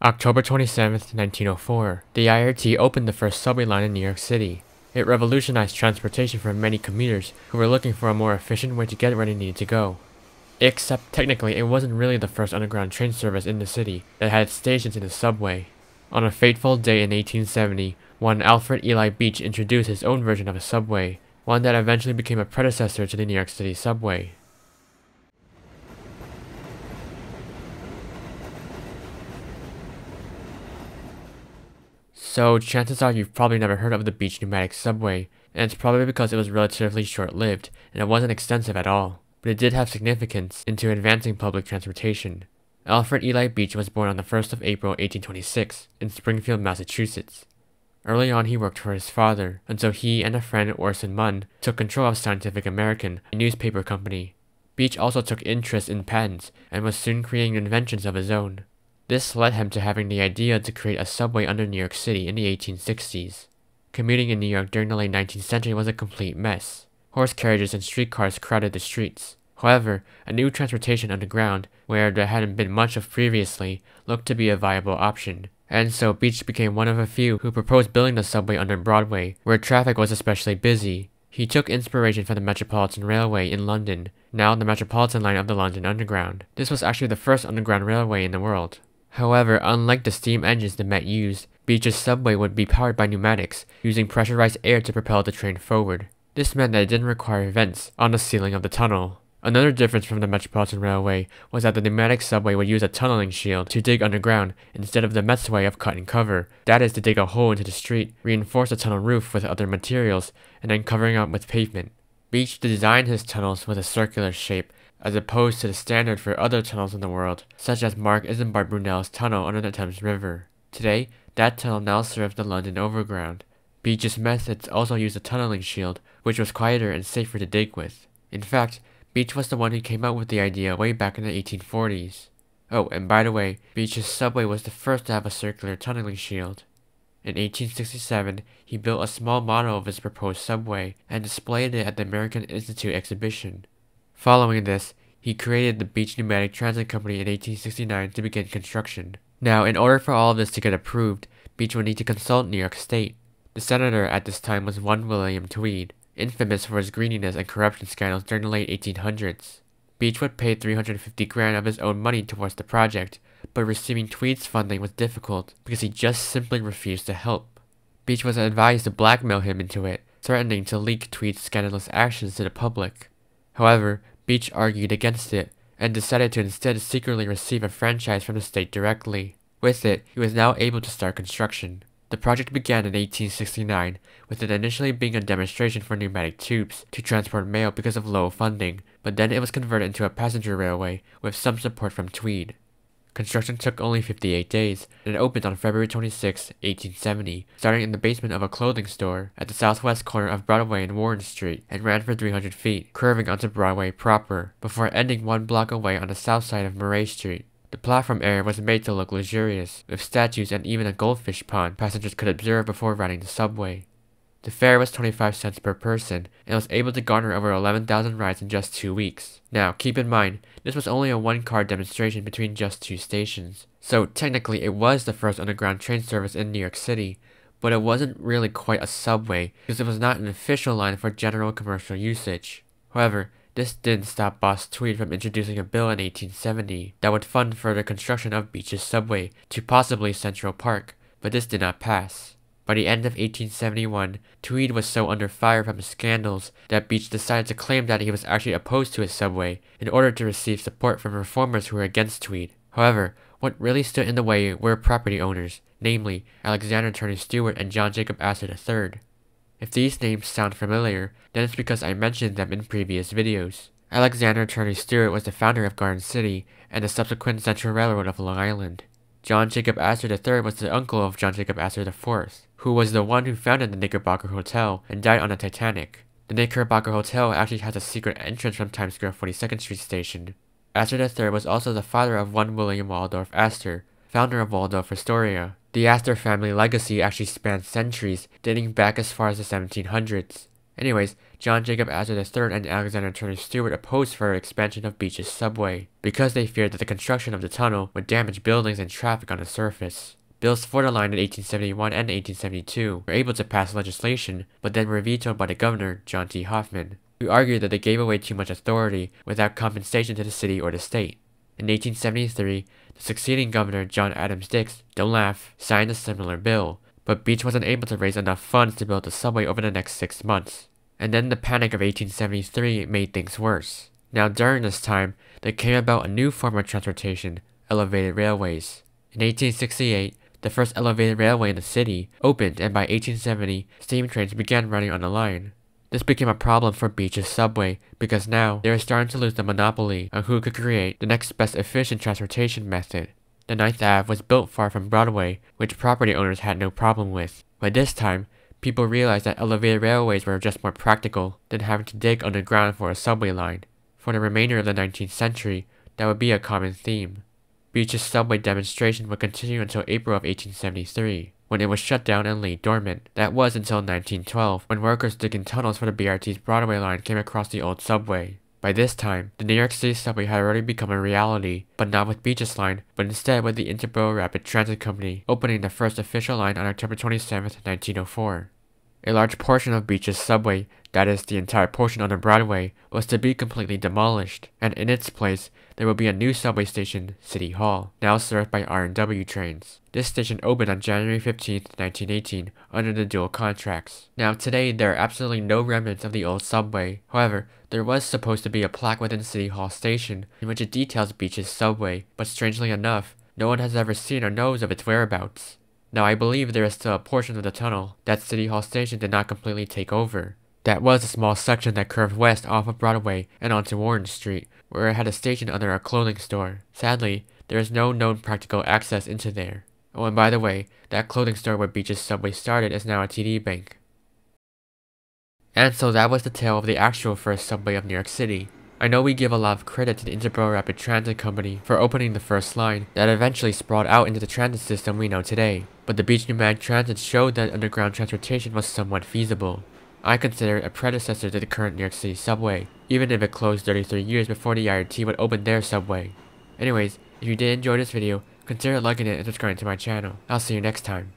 October 27, 1904, the IRT opened the first subway line in New York City. It revolutionized transportation for many commuters who were looking for a more efficient way to get where they needed to go. Except technically, it wasn't really the first underground train service in the city that had stations in the subway. On a fateful day in 1870, one Alfred Eli Beach introduced his own version of a subway, one that eventually became a predecessor to the New York City subway. So chances are you've probably never heard of the Beach pneumatic subway, and it's probably because it was relatively short-lived and it wasn't extensive at all, but it did have significance into advancing public transportation. Alfred Eli Beach was born on the 1st of April 1826 in Springfield, Massachusetts. Early on he worked for his father until he and a friend, Orson Munn, took control of Scientific American, a newspaper company. Beach also took interest in patents and was soon creating inventions of his own. This led him to having the idea to create a subway under New York City in the 1860s. Commuting in New York during the late 19th century was a complete mess. Horse carriages and streetcars crowded the streets. However, a new transportation underground, where there hadn't been much of previously, looked to be a viable option. And so Beach became one of a few who proposed building the subway under Broadway, where traffic was especially busy. He took inspiration from the Metropolitan Railway in London, now the Metropolitan line of the London Underground. This was actually the first underground railway in the world. However, unlike the steam engines the Met used, Beach's subway would be powered by pneumatics, using pressurized air to propel the train forward. This meant that it didn't require vents on the ceiling of the tunnel. Another difference from the Metropolitan Railway was that the pneumatic subway would use a tunneling shield to dig underground instead of the Met's way of cut and cover. That is to dig a hole into the street, reinforce the tunnel roof with other materials, and then covering up with pavement. Beach designed his tunnels with a circular shape, as opposed to the standard for other tunnels in the world, such as Mark Isambard Brunel's tunnel under the Thames River. Today, that tunnel now serves the London Overground. Beach's methods also used a tunneling shield, which was quieter and safer to dig with. In fact, Beach was the one who came up with the idea way back in the 1840s. Oh, and by the way, Beach's subway was the first to have a circular tunneling shield. In 1867, he built a small model of his proposed subway and displayed it at the American Institute exhibition. Following this, he created the Beach Pneumatic Transit Company in 1869 to begin construction. Now, in order for all of this to get approved, Beach would need to consult New York State. The senator at this time was one William Tweed, infamous for his greeniness and corruption scandals during the late 1800s. Beach would pay $350 grand of his own money towards the project, but receiving Tweed's funding was difficult because he just simply refused to help. Beach was advised to blackmail him into it, threatening to leak Tweed's scandalous actions to the public. However, Beach argued against it, and decided to instead secretly receive a franchise from the state directly. With it, he was now able to start construction. The project began in 1869, with it initially being a demonstration for pneumatic tubes to transport mail because of low funding, but then it was converted into a passenger railway with some support from Tweed. Construction took only 58 days, and it opened on February 26, 1870, starting in the basement of a clothing store at the southwest corner of Broadway and Warren Street, and ran for 300 feet, curving onto Broadway proper, before ending 1 block away on the south side of Murray Street. The platform area was made to look luxurious, with statues and even a goldfish pond passengers could observe before riding the subway. The fare was 25 cents per person, and was able to garner over 11,000 rides in just 2 weeks. Now, keep in mind, this was only a one-car demonstration between just 2 stations. So technically it was the first underground train service in New York City, but it wasn't really quite a subway because it was not an official line for general commercial usage. However, this didn't stop Boss Tweed from introducing a bill in 1870 that would fund further construction of Beach's subway to possibly Central Park, but this did not pass. By the end of 1871, Tweed was so under fire from his scandals that Beach decided to claim that he was actually opposed to his subway in order to receive support from reformers who were against Tweed. However, what really stood in the way were property owners, namely Alexander Turney Stewart and John Jacob Astor III. If these names sound familiar, then it's because I mentioned them in previous videos. Alexander Turney Stewart was the founder of Garden City and the subsequent Central Railroad of Long Island. John Jacob Astor III was the uncle of John Jacob Astor IV, who was the one who founded the Knickerbocker Hotel and died on the Titanic. The Knickerbocker Hotel actually has a secret entrance from Times Square 42nd Street Station. Astor III was also the father of one William Waldorf Astor, founder of Waldorf Astoria. The Astor family legacy actually spans centuries, dating back as far as the 1700s. Anyways, John Jacob Astor III and Alexander Turner Stewart opposed further expansion of Beach's subway because they feared that the construction of the tunnel would damage buildings and traffic on the surface. Bills for the line in 1871 and 1872 were able to pass legislation, but then were vetoed by the governor, John T. Hoffman, who argued that they gave away too much authority without compensation to the city or the state. In 1873, the succeeding governor, John Adams Dix, don't laugh, signed a similar bill, but Beach wasn't able to raise enough funds to build the subway over the next 6 months. And then the Panic of 1873 made things worse. Now during this time, there came about a new form of transportation, elevated railways. In 1868, the first elevated railway in the city opened, and by 1870, steam trains began running on the line. This became a problem for Beach's subway because now they were starting to lose the monopoly on who could create the next best efficient transportation method. The 9th Ave was built far from Broadway, which property owners had no problem with. By this time, people realized that elevated railways were just more practical than having to dig underground for a subway line. For the remainder of the 19th century, that would be a common theme. Beach's subway demonstration would continue until April of 1873, when it was shut down and laid dormant. That was until 1912, when workers digging tunnels for the BRT's Broadway line came across the old subway. By this time, the New York City subway had already become a reality, but not with Beach's line, but instead with the Interborough Rapid Transit Company, opening the first official line on October 27, 1904. A large portion of Beach's subway, that is, the entire portion under Broadway, was to be completely demolished, and in its place, there will be a new subway station, City Hall, now served by R&W trains. This station opened on January 15, 1918, under the dual contracts. Now today, there are absolutely no remnants of the old subway. However, there was supposed to be a plaque within City Hall Station, in which it details Beach's subway, but strangely enough, no one has ever seen or knows of its whereabouts. Now I believe there is still a portion of the tunnel that City Hall Station did not completely take over. That was a small section that curved west off of Broadway and onto Warren Street, where it had a station under a clothing store. Sadly, there is no known practical access into there. Oh, and by the way, that clothing store where Beach's subway started is now a TD Bank. And so that was the tale of the actual first subway of New York City. I know we give a lot of credit to the Interborough Rapid Transit Company for opening the first line that eventually sprawled out into the transit system we know today, but the Beach Pneumatic Transit showed that underground transportation was somewhat feasible. I consider it a predecessor to the current New York City subway, even if it closed 33 years before the IRT would open their subway. Anyways, if you did enjoy this video, consider liking it and subscribing to my channel. I'll see you next time.